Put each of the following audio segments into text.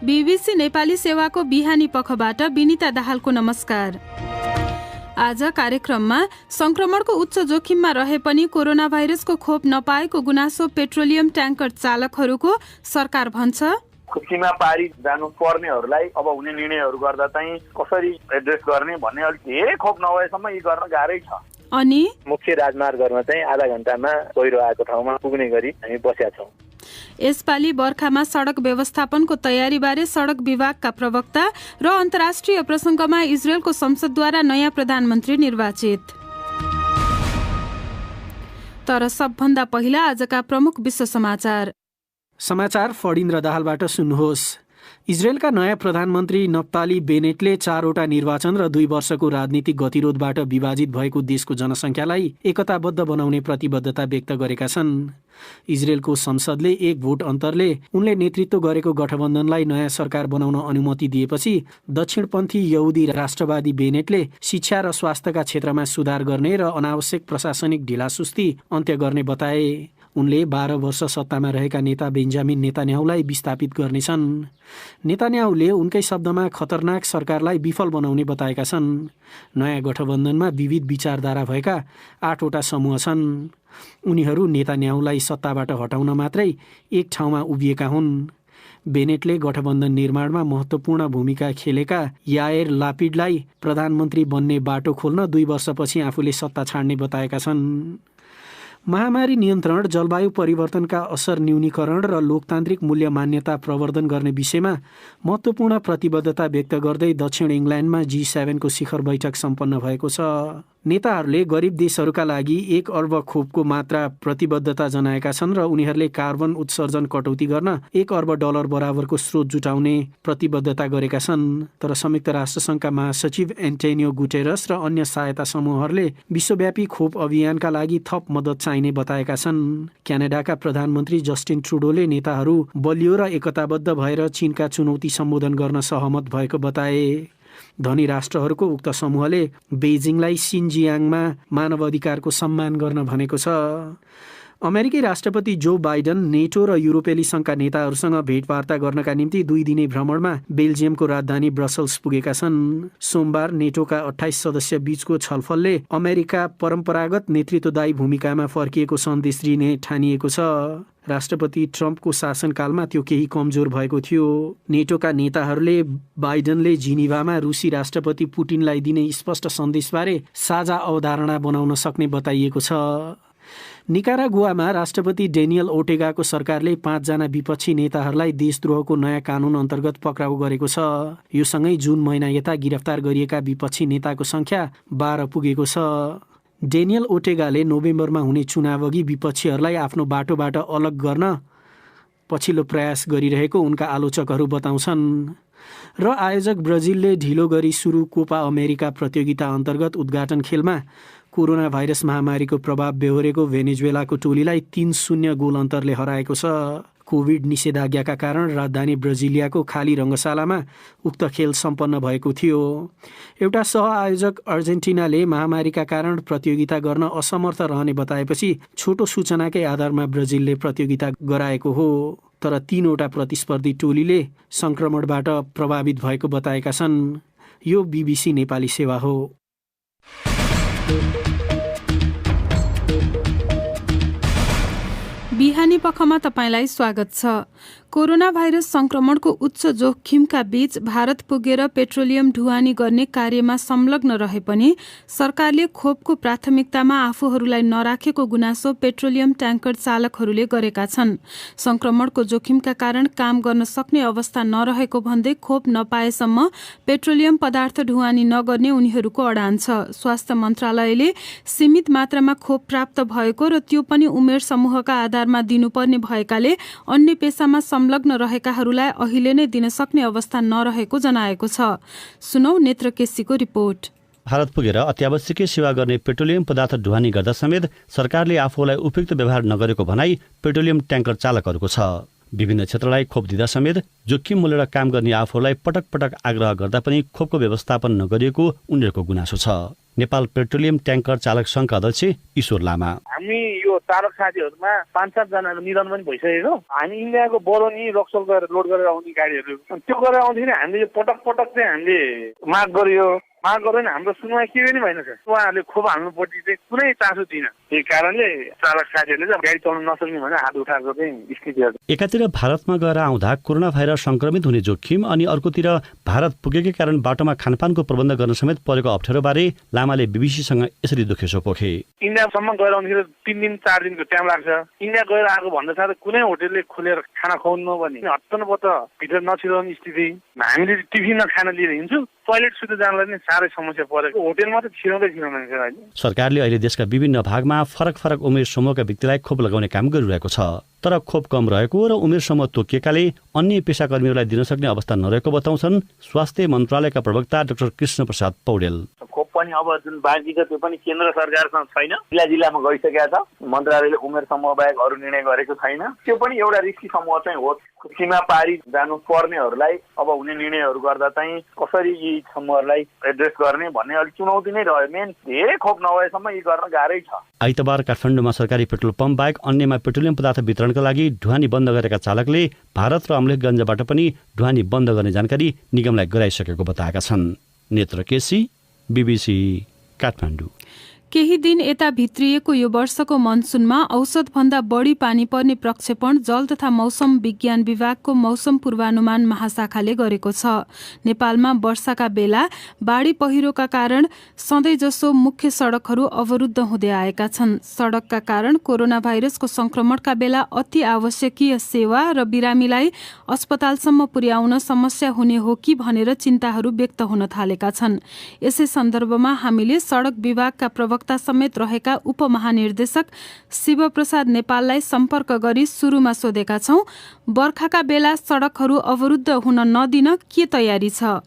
BBC Nepali सेवाको बिहानी पखबाट विनिता दाहालको नमस्कार। आज कार्यक्रममा संक्रमणको उच्च जोखिममा रहे पनि कोरोना भाइरसको खोप नपाएको गुनासो पेट्रोलियम ट्याङ्कर चालकहरूको, सरकार भन्छ खुसीमा पारी जानु पर्नेहरूलाई अब हुने निर्णयहरू गर्दा चाहिँ कसरी एड्रेस गर्ने भन्ने अलिक धेरै खोप नभएसम्म यी गर्न गाह्रै छ। अनि मुख्य राजमार्गहरूमा चाहिँ आधा घण्टामा पहिरो आएको ठाउँमा पुग्ने गरी हामी बसेका छौँ। यसपालि बर्खामा सडक व्यवस्थापनको तयारीबारे सडक विभागका प्रवक्ता र अन्तर्राष्ट्रिय प्रसङ्गमा इजरायलको संसदद्वारा नयाँ प्रधानमन्त्री निर्वाचित। तर सबभन्दा पहिला आजका प्रमुख विश्व समाचार फणिन्द्र दाहालबाट सुन्नुहोस्। इजरायलका नयाँ प्रधानमन्त्री नफ्ताली बेनेटले 4वटा निर्वाचन र 2 वर्षको राजनीतिक गतिरोधबाट विभाजित भएको देशको जनसङ्ख्यालाई एकताबद्ध बनाउने प्रतिबद्धता व्यक्त गरेका छन्। इजरायलको संसदले 1 भोट अन्तरले उनले नेतृत्व गरेको गठबन्धनलाई नयाँ सरकार बनाउन अनुमति दिएपछि दक्षिणपन्थी यहुदी राष्ट्रवादी बेनेटले शिक्षा र स्वास्थ्यका क्षेत्रमा सुधार गर्ने र अनावश्यक प्रशासनिक ढिलासुस्ती अन्त्य गर्ने बताए। उनले 12 वर्ष सत्तामा रहेका नेता बेन्जामिन नेतान्याहुलाई विस्थापित गर्नेछन्। नेतान्याहुले उनकै शब्दमा खतरनाक सरकारलाई विफल बनाउने बताएका छन्। नयाँ गठबन्धनमा विविध विचारधारा भएका 8वटा समूह छन्। उनीहरू नेतान्याहुलाई सत्ताबाट हटाउन मात्रै एक ठाउँमा उभिएका हुन्। बेनेटले गठबन्धन निर्माणमा महत्त्वपूर्ण भूमिका खेलेका याएर लापिडलाई प्रधानमन्त्री बन्ने बाटो खोल्न 2 वर्षपछि आफूले सत्ता छाड्ने बताएका छन्। महामारी नियन्त्रण, जलवायु परिवर्तनका असर न्यूनीकरण र लोकतान्त्रिक मूल्य मान्यता प्रवर्धन गर्ने विषयमा महत्त्वपूर्ण प्रतिबद्धता व्यक्त गर्दै दक्षिण इङ्ल्यान्डमा G7 को शिखर बैठक सम्पन्न भएको छ। नेताहरूले गरिब देशहरूका लागि 1 अर्ब खोपको मात्रा प्रतिबद्धता जनाएका छन् र उनीहरूले कार्बन उत्सर्जन कटौती गर्न $1 अर्ब बराबरको स्रोत जुटाउने प्रतिबद्धता गरेका छन्। तर संयुक्त राष्ट्रसङ्घका महासचिव एन्टोनियो गुटेरस र अन्य सहायता समूहहरूले विश्वव्यापी खोप अभियानका लागि थप मद्दत चाहिने बताएका छन्। क्यानाडाका प्रधानमन्त्री जस्टिन ट्रुडोले नेताहरू बलियो र एकताबद्ध भएर चीनका चुनौती सम्बोधन गर्न सहमत भएको बताए। धनी राष्ट्रहरूको उक्त समूहले बेइजिङलाई सिन्जियाङमा मानवाधिकारको सम्मान गर्न भनेको छ। अमेरिकी राष्ट्रपति जो बाइडन नेटो र युरोपेली सङ्घका नेताहरूसँग भेटवार्ता गर्नका निम्ति 2 दिने भ्रमणमा बेल्जियमको राजधानी ब्रसल्स पुगेका छन्। सोमबार नेटोका 28 सदस्य बीचको छलफलले अमेरिका परम्परागत नेतृत्वदायी भूमिकामा फर्किएको सन्देश दिने ठानिएको छ। राष्ट्रपति ट्रम्पको शासनकालमा त्यो केही कमजोर भएको थियो। नेटोका नेताहरूले बाइडनले जिनिभामा रुसी राष्ट्रपति पुटिनलाई दिने स्पष्ट सन्देशबारे साझा अवधारणा बनाउन सक्ने बताइएको छ। निकारागुआमा राष्ट्रपति डेनियल ओर्टेगाको सरकारले 5 जना विपक्षी नेताहरूलाई देशद्रोहको नयाँ कानुन अन्तर्गत पक्राउ गरेको छ। यो सँगै जुन महिना यता गिरफ्तार गरिएका विपक्षी नेताको सङ्ख्या 12 पुगेको छ। डेनियल ओर्टेगाले नोभेम्बरमा हुने चुनावअघि विपक्षीहरूलाई आफ्नो बाटोबाट अलग गर्न पछिल्लो प्रयास गरिरहेको उनका आलोचकहरू बताउँछन्। र आयोजक ब्राजिलले ढिलो गरी सुरु कोपा अमेरिका प्रतियोगिता अन्तर्गत उद्घाटन खेलमा कोरोना भाइरस महामारीको प्रभाव बेहोरेको भेनेजुएलाको टोलीलाई 3-0 गोल अन्तरले हराएको छ। कोभिड निषेधाज्ञाका कारण राजधानी ब्राजिलियाको खाली रङ्गशालामा उक्त खेल सम्पन्न भएको थियो। एउटा सहआयोजक अर्जेन्टिनाले महामारीका कारण प्रतियोगिता गर्न असमर्थ रहने बताएपछि छोटो सूचनाकै आधारमा ब्राजिलले प्रतियोगिता गराएको हो। तर 3वटा प्रतिस्पर्धी टोलीले सङ्क्रमणबाट प्रभावित भएको बताएका छन्। यो बीबीसी नेपाली सेवा हो। बिहानी पखमा तपाईलाई स्वागत छ। कोरोना भाइरस संक्रमणको उच्च जोखिमका बीच भारत पुगेर पेट्रोलियम ढुवानी गर्ने कार्यमा संलग्न रहे पनि सरकारले खोपको प्राथमिकतामा आफूहरूलाई नराखेको गुनासो पेट्रोलियम ट्याङ्कर चालकहरूले गरेका छन्। संक्रमणको जोखिमका कारण काम गर्न सक्ने अवस्था नरहेको भन्दै खोप नपाएसम्म पेट्रोलियम पदार्थ ढुवानी नगर्ने उनीहरूको अडान छ। स्वास्थ्य मन्त्रालयले सीमित मात्रामा खोप प्राप्त भएको र त्यो पनि उमेर समूहका आधारमा दिनुपर्ने भएकाले अन्य पेसामा संलग्न रहेकाहरूलाई अहिले नै दिन सक्ने अवस्था नरहेको जनाएको छ। सुनौ नेत्र केसीको रिपोर्ट। भारत पुगेर अत्यावश्यकीय सेवा गर्ने पेट्रोलियम पदार्थ ढुवानी गर्दा समेत सरकारले आफूलाई उपयुक्त व्यवहार नगरेको भनाई पेट्रोलियम ट्याङ्कर चालकहरूको छ। विभिन्न क्षेत्रलाई खोप दिँदा समेत जोखिम मोलेर काम गर्ने आफूलाई पटक पटक आग्रह गर्दा पनि खोपको व्यवस्थापन नगरिएको उनीहरूको गुनासो छ। नेपाल पेट्रोलियम ट्याङ्कर चालक सङ्घका अध्यक्ष ईश्वर लामा। हामी यो चालक साथीहरूमा 5-7 जनाको निधन पनि भइसकेको। हामी इन्डियाको बरौनी रक्सौल गएर लोड गरेर आउने गाडीहरू त्यो गरेर आउँदाखेरि हामीले पटक पटक चाहिँ हामीले माग गरियो। माग गर्दैन, हाम्रो सुनवाई के पनि भएन सर। उहाँहरूले खोप हाल्नुपट्टि चाहिँ कुनै चासो दिएन। त्यही कारणले चालक साथीहरूले चाहिँ गाडी चलाउन नसक्ने भनेर हात उठाएको चाहिँ स्थितिहरू। एकातिर भारतमा गएर आउँदा कोरोना भाइरस संक्रमित हुने जोखिम अनि अर्कोतिर भारत पुगेकै कारण बाटोमा खानपानको प्रबन्ध गर्न समेत परेको अप्ठ्यारोबारे लामाले बीबीसीसँग यसरी दुखेसो पोखे। इन्डियासम्म गएर आउँदाखेरि 3 दिन 4 दिनको टाइम लाग्छ। इन्डिया गएर आएको भन्दा साथै कुनै होटेलले खोलेर खाना खुवाउनु नभने हत्तनपत्त भित्र नछिराउने स्थिति। हामीले टिफिनमा खाना लिएर हिँड्छु, टोयलेट सुत्न जानलाई नै साह्रै समस्या परेको। होटेलमा त छिराउँदैन। सरकारले अहिले देशका विभिन्न भागमा फरक फरक उमेर समूहका व्यक्तिलाई खोप लगाउने काम गरिरहेको छ। तर खोप कम रहेको र उमेर समूह तोकिएकाले अन्य पेशाकर्मीहरूलाई दिन सक्ने अवस्था नरहेको बताउँछन् स्वास्थ्य मन्त्रालयका प्रवक्ता डाक्टर कृष्ण प्रसाद पौडेल। खोप पनि अब जुन बाँकी छ त्यो पनि केन्द्र सरकारसँग छैन। जिल्ला जिल्लामा गइसकेका छ। मन्त्रालयले उमेर समूह बाहेक अरू निर्णय गरेको छैन। त्यो पनि एउटा रिस्की समूह चाहिँ हो। सीमा पारी जानु पर्नेहरूलाई अब हुने निर्णयहरू गर्दा चाहिँ कसरी यी समूहहरूलाई एड्रेस गर्ने भन्ने अलिक चुनौती नै रह्यो। मेन धेरै खोप नभएसम्म यी गर्न गाह्रै छ। आइतबार काठमाडौँमा सरकारी पेट्रोल पम्प बाहेक अन्यमा पेट्रोलियम पदार्थ वितरणका लागि ढुवानी बन्द गरेका चालकले भारत र अम्लेखगञ्जबाट पनि ढुवानी बन्द गर्ने जानकारी निगमलाई गराइसकेको बताएका छन्। नेत्र केसी, बीबीसी काठमाडौँ। केही दिन यता भित्रिएको यो वर्षको मनसुनमा औसतभन्दा बढी पानी पर्ने प्रक्षेपण जल तथा मौसम विज्ञान विभागको मौसम पूर्वानुमान महाशाखाले गरेको छ। नेपालमा वर्षाका बेला बाढी पहिरोका कारण सधैँजसो मुख्य सडकहरू अवरुद्ध हुँदै आएका छन्। सडकका कारण कोरोना भाइरसको संक्रमणका बेला अति आवश्यकीय सेवा र बिरामीलाई अस्पतालसम्म पुर्याउन समस्या हुने हो कि भनेर चिन्ताहरू व्यक्त हुन थालेका छन्। यसै सन्दर्भमा हामीले सडक विभागका प्रवक्ता समेत रहेका उपमहानिर्देशक शिवप्रसाद नेपाललाई सम्पर्क गरी सुरुमा सोधेका छौं, बर्खाका बेला सडकहरू अवरुद्ध हुन नदिन के तयारी छ?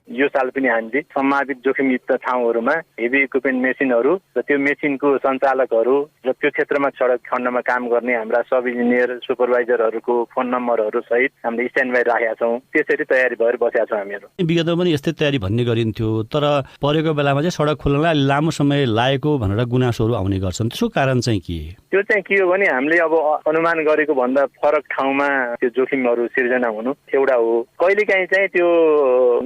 यो साल पनि हामीले सम्भावित जोखिमयुक्त ठाउँहरूमा हेभी इक्विपमेन्ट मेसिनहरू र त्यो मेसिनको सञ्चालकहरू र त्यो क्षेत्रमा सडक खण्डमा काम गर्ने हाम्रा सब इन्जिनियर सुपरभाइजरहरूको फोन नम्बरहरू सहित हामीले स्ट्यान्ड बाई राखेका छौँ। त्यसरी तयारी भएर बसेका छौँ हामीहरू। विगतमा पनि यस्तै तयारी भन्ने गरिन्थ्यो, तर परेको बेलामा चाहिँ सडक खोल्नलाई लामो समय लागेको भनेर गुनासोहरू आउने गर्छन्। त्यसको कारण चाहिँ के? त्यो चाहिँ के हो भने हामीले अब अनुमान गरेको भन्दा फरक ठाउँमा त्यो जोखिमहरू सिर्जना हुनु एउटा हो। कहिलेकाहीँ चाहिँ त्यो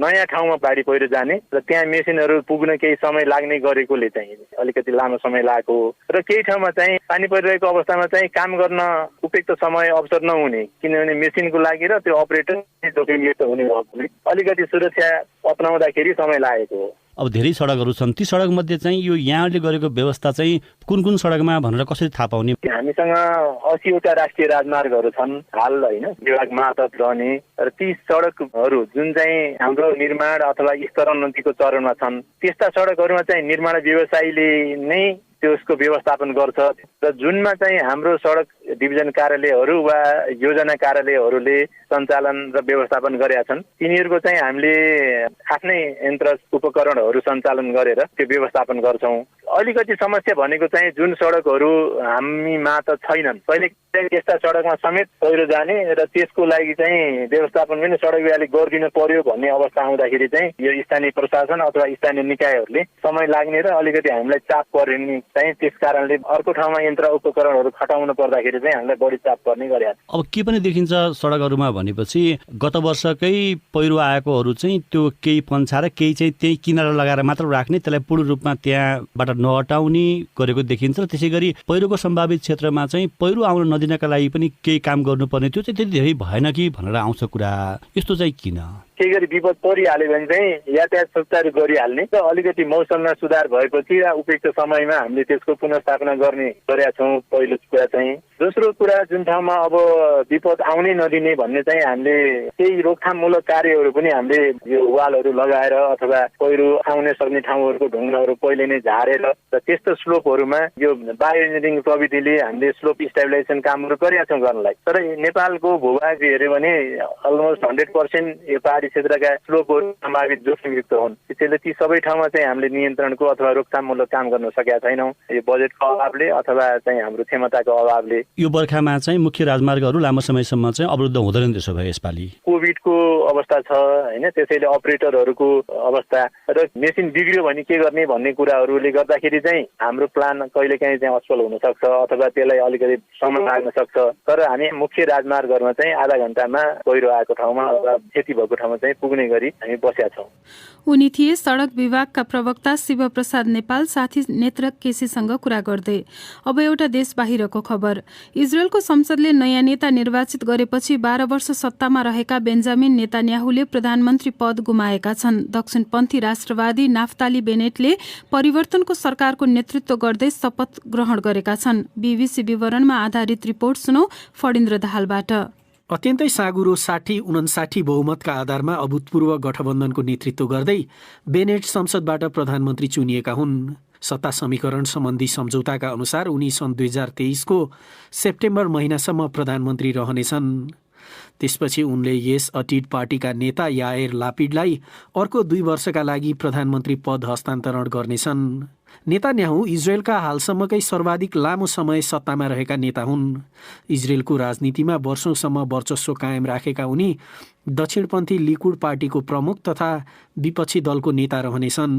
नयाँ ठाउँमा बाढी पहिरो जाने र त्यहाँ मेसिनहरू पुग्न केही समय लाग्ने गरेकोले चाहिँ अलिकति लामो समय लागेको र केही ठाउँमा चाहिँ पानी परिरहेको अवस्थामा चाहिँ काम गर्न उपयुक्त समय अवसर नहुने, किनभने मेसिनको लागि र त्यो अपरेटर जोखिमयुक्त हुने भएकोले अलिकति सुरक्षा अपनाउँदाखेरि समय लागेको हो। अब धेरै सडकहरू छन्, ती सडक मध्ये चाहिँ यो यहाँले गरेको व्यवस्था चाहिँ कुन कुन सडकमा भनेर कसरी थाहा पाउने? हामीसँग 80 वटा राष्ट्रिय राजमार्गहरू छन् हाल होइन विभाग मार्फत रहने र ती सडकहरू जुन चाहिँ हाम्रो निर्माण अथवा स्तरोन्नतिको चरणमा छन् त्यस्ता सडकहरूमा चाहिँ निर्माण व्यवसायीले नै त्यसको व्यवस्थापन गर्छ र जुनमा चाहिँ हाम्रो सडक डिभिजन कार्यालयहरू वा योजना कार्यालयहरूले सञ्चालन र व्यवस्थापन गरेका छन् तिनीहरूको चाहिँ हामीले आफ्नै यन्त्र उपकरणहरू सञ्चालन गरेर त्यो व्यवस्थापन गर्छौँ। अलिकति समस्या भनेको चाहिँ जुन सडकहरू हामीमा त छैनन्, पहिले त्यस्ता सडकमा समेत पहिरो जाने र त्यसको लागि चाहिँ व्यवस्थापन पनि सडक विभागले गरिदिनु पर्यो भन्ने अवस्था आउँदाखेरि चाहिँ यो स्थानीय प्रशासन अथवा स्थानीय निकायहरूले समय लाग्ने र अलिकति हामीलाई चाप पर्ने चाहिँ त्यस कारणले अर्को ठाउँमा यन्त्र उपकरणहरू खटाउनु पर्दाखेरि चाहिँ हामीलाई बढी चाप पर्ने गरेका छ। अब के पनि देखिन्छ सडकहरूमा भनेपछि गत वर्षकै पहिरो आएकोहरू चाहिँ त्यो केही पन्छाएर केही चाहिँ त्यही किनारा लगाएर मात्र राख्ने, त्यसलाई पूर्ण रूपमा त्यहाँबाट नहटाउने गरेको देखिन्छ र त्यसै गरी पहिरोको सम्भावित क्षेत्रमा चाहिँ पहिरो आउन नदिनका लागि पनि केही काम गर्नुपर्ने त्यो चाहिँ त्यति धेरै भएन कि भनेर आउँछ कुरा। यस्तो चाहिँ किन? केही गरी विपद परिहाल्यो भने चाहिँ यातायात सुचारू गरिहाल्ने र अलिकति मौसममा सुधार भएपछि उपयुक्त समयमा हामीले त्यसको पुनर्स्थापना गर्ने गरेका छौँ पहिलो कुरा चाहिँ। दोस्रो कुरा जुन ठाउँमा अब विपद आउनै नदिने भन्ने चाहिँ हामीले केही रोकथाममूलक कार्यहरू पनि हामीले यो वालहरू लगाएर अथवा पहिरो आउन सक्ने ठाउँहरूको ढुङ्गाहरू पहिले नै झारेर र त्यस्तो स्लोपहरूमा यो बायो इन्जिनियरिङ प्रविधिले हामीले स्लोप स्टेबिलाइजेसन कामहरू गरेका छौँ गर्नलाई। तर नेपालको भूभाग हेऱ्यो भने अलमोस्ट 100% यो पहाडी त्यो क्षेत्रका स्लोपहरू सम्भावित जोखिमयुक्त हुन्। त्यसैले ती सबै ठाउँमा चाहिँ हामीले नियन्त्रणको अथवा रोकथाममूलक काम गर्न सकेका छैनौँ, यो बजेटको अभावले अथवा चाहिँ हाम्रो क्षमताको अभावले। यो बर्खामा चाहिँ मुख्य राजमार्गहरू लामो समयसम्म चाहिँ अवरुद्ध हुँदैन त्यसो भए यसपालि कोभिडको अवस्था छ हैन, त्यसैले अपरेटरहरूको अवस्था र मेसिन बिग्रियो भने के गर्ने भन्ने कुराहरूले गर्दाखेरि चाहिँ हाम्रो प्लान कहिलेकाहीँ चाहिँ असफल हुन सक्छ अथवा त्यसलाई अलिकति समय लाग्न सक्छ। तर हामी मुख्य राजमार्गहरूमा चाहिँ आधा घण्टामा पहिरो आएको ठाउँमा अथवा क्षति भएको ठाउँमा चाहिँ पुग्ने गरी हामी बसेका छौँ। उनी थिए सडक विभागका प्रवक्ता शिव प्रसाद नेपाल, साथी नेत्र केसीसँग कुरा गर्दै। अब एउटा देश बाहिरको खबर। इजरायलको संसदले नयाँ नेता निर्वाचित गरेपछि 12 वर्ष सत्तामा रहेका बेन्जामिन नेतान्याहुले प्रधानमन्त्री पद गुमाएका छन्। दक्षिणपन्थी राष्ट्रवादी नाफ्ताली बेनेटले परिवर्तनको सरकारको नेतृत्व गर्दै शपथ ग्रहण गरेका छन्। बीबीसी विवरणमा आधारित रिपोर्ट सुनौ फणिन्द्र दाहालबाट। अत्यन्तै साँगुरो 60-59 बहुमतका आधारमा अभूतपूर्व गठबन्धनको नेतृत्व गर्दै बेनेट संसदबाट प्रधानमन्त्री चुनिएका हुन्। सत्ता समीकरण सम्बन्धी सम्झौताका अनुसार उनी सन् 2023 को सेप्टेम्बर महिनासम्म प्रधानमन्त्री रहनेछन्। त्यसपछि उनले यस अटिड पार्टीका नेता याएर लापिडलाई अर्को 2 वर्षका लागि प्रधानमन्त्री पद हस्तान्तरण गर्नेछन्। नेतान्याहु इजरायलका हालसम्मकै सर्वाधिक लामो समय सत्तामा रहेका नेता हुन्। इजरायलको राजनीतिमा वर्षौंसम्म वर्चस्व कायम राखेका उनी दक्षिणपन्थी लिकुड पार्टीको प्रमुख तथा विपक्षी दलको नेता रहनेछन्।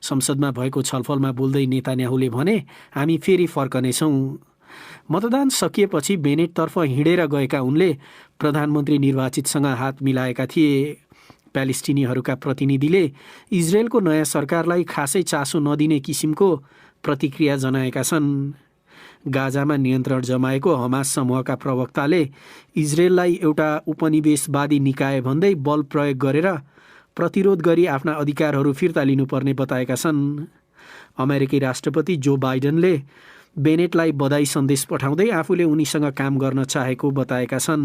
संसदमा भएको छलफलमा बोल्दै नेतान्याहुले भने, हामी फेरि फर्कनेछौँ। मतदान सकिएपछि बेनेटतर्फ हिँडेर गएका उनले प्रधानमन्त्री निर्वाचितसँग हात मिलाएका थिए। प्यालेस्टिनीहरूका प्रतिनिधिले इजरायलको नयाँ सरकारलाई खासै चासो नदिने किसिमको प्रतिक्रिया जनाएका छन्। गाजामा नियन्त्रण जमाएको हमास समूहका प्रवक्ताले इजरायललाई एउटा उपनिवेशवादी निकाय भन्दै बल प्रयोग गरेर प्रतिरोध गरी आफ्ना अधिकारहरू फिर्ता लिनुपर्ने बताएका छन्। अमेरिकी राष्ट्रपति जो बाइडेनले बेनेटलाई बधाई सन्देश पठाउँदै आफूले उनीसँग काम गर्न चाहेको बताएका छन्।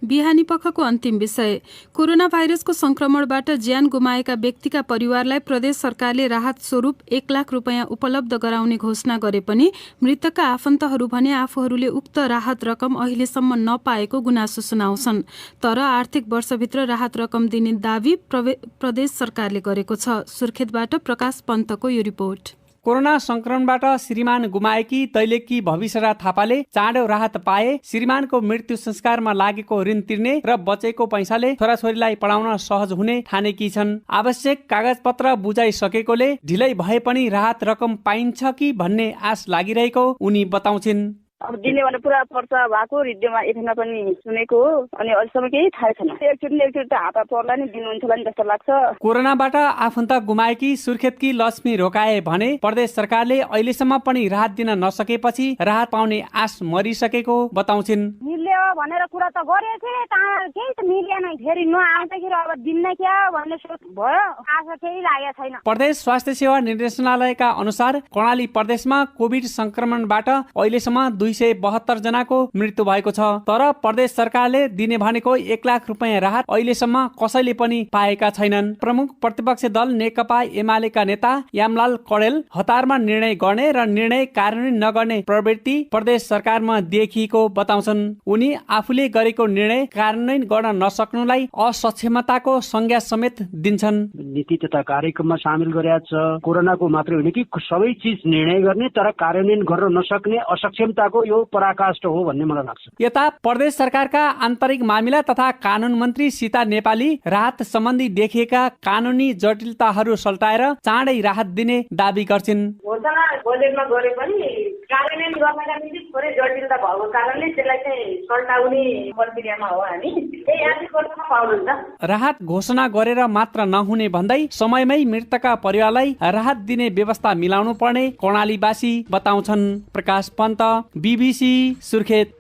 बिहानी पखको अन्तिम विषय। कोरोना भाइरसको संक्रमणबाट ज्यान गुमाएका व्यक्तिका परिवारलाई प्रदेश सरकारले राहत स्वरूप 1 लाख रुपैयाँ उपलब्ध गराउने घोषणा गरे पनि मृतकका आफन्तहरू भने आफूहरूले उक्त राहत रकम अहिलेसम्म नपाएको गुनासो सुनाउँछन्। तर आर्थिक वर्षभित्र राहत रकम दिने दावी प्रदेश सरकारले गरेको छ। सुर्खेतबाट प्रकाश पन्तको यो रिपोर्ट। कोरोना संक्रमणबाट श्रीमान गुमाएकी दैलेकी भविष्यरा थापाले चाँडो राहत पाए। श्रीमानको मृत्यु संस्कारमा लागेको ऋण तिर्ने र बचेको पैसाले छोराछोरीलाई पढाउन सहज हुने ठानेकी छन्। आवश्यक कागजपत्र बुझाइसकेकोले ढिलै भए पनि राहत रकम पाइन्छ कि भन्ने आश लागिरहेको उनी बताउँछिन्। अब दिने भने पुरा पर्चा भएको रेडियोमा एफएममा पनि सुनेको हो, अनि अहिलेसम्म केही थाहा छैन। एकचोटि त हात पर्ला नि दिनुहुन्छ होला नि जस्तो लाग्छ। कोरोनाबाट आफन्त गुमाएकी सुर्खेतकी लक्ष्मी रोकाए भने प्रदेश सरकारले अहिलेसम्म पनि राहत दिन नसकेपछि राहत पाउने आश मरिसकेको बताउँछिन्। मिल्यो भनेर कुरा त गरेको थिए, केही त मिलेन। फेरि नआउँदाखेरि अब दिन्न क्या भन्ने सोच भयो, आशा केही लागेको छैन। प्रदेश स्वास्थ्य सेवा निर्देशनालयका अनुसार कर्णाली प्रदेशमा कोभिड संक्रमणबाट अहिलेसम्म 272 जनाको मृत्यु भएको छ। तर प्रदेश सरकारले दिने भनेको 1 लाख रुपैयाँ राहत अहिलेसम्म कसैले पनि पाएका छैनन्। प्रमुख प्रतिपक्षी दल नेकपा एमालेका नेता यामलाल कडेल हतारमा निर्णय गर्ने र निर्णय कार्यान्वयन नगर्ने प्रवृत्ति प्रदेश सरकारमा देखिएको बताउँछन्। उनी आफूले गरेको निर्णय कार्यान्वयन गर्न नसक्नुलाई असक्षमताको संज्ञा समेत दिन्छन्। नीति तथा कार्यक्रममा सामेल गरेका छ। कोरोनाको मात्रै होइन कि सबै चिज निर्णय गर्ने तर कार्यान्वयन गर्न नसक्ने असक्षमताको यो पराकाष्ठ हो भन्ने मलाई लाग्छ। यता प्रदेश सरकारका आन्तरिक मामिला तथा कानून मन्त्री सीता नेपाली राहत सम्बन्धी देखिएका कानूनी जटिलताहरू सल्टाएर चाँडै राहत दिने दावी गर्छिन्। घोषणा बजेटमा गरे पनि कार्यान्वयन गर्नका निम्ति थोरै जटिलता भएको कारणले त्यसलाई चाहिँ सल्टाउने प्रक्रियामा हो। हामी त्यही आर्थिक वर्षमा पाउनुहुन्छ। राहत घोषणा गरेर मात्र नहुने भन्दै समयमै मृतकका परिवारलाई राहत दिने व्यवस्था मिलाउनु पर्ने कर्णालीवासी बताउँछन्। प्रकाश पन्त, बीबीसी सुर्खेत।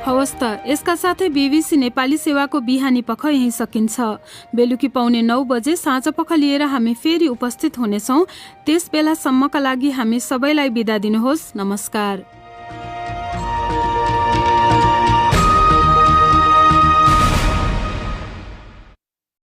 हवस् त, यसका साथै बीबीसी नेपाली सेवाको बिहानी पख यही सकिन्छ। बेलुकी पाउने 9 बजे साँझ पख लिएर हामी फेरि उपस्थित हुनेछौँ। त्यस बेलासम्मका लागि हामी सबैलाई बिदा दिनुहोस्। नमस्कार।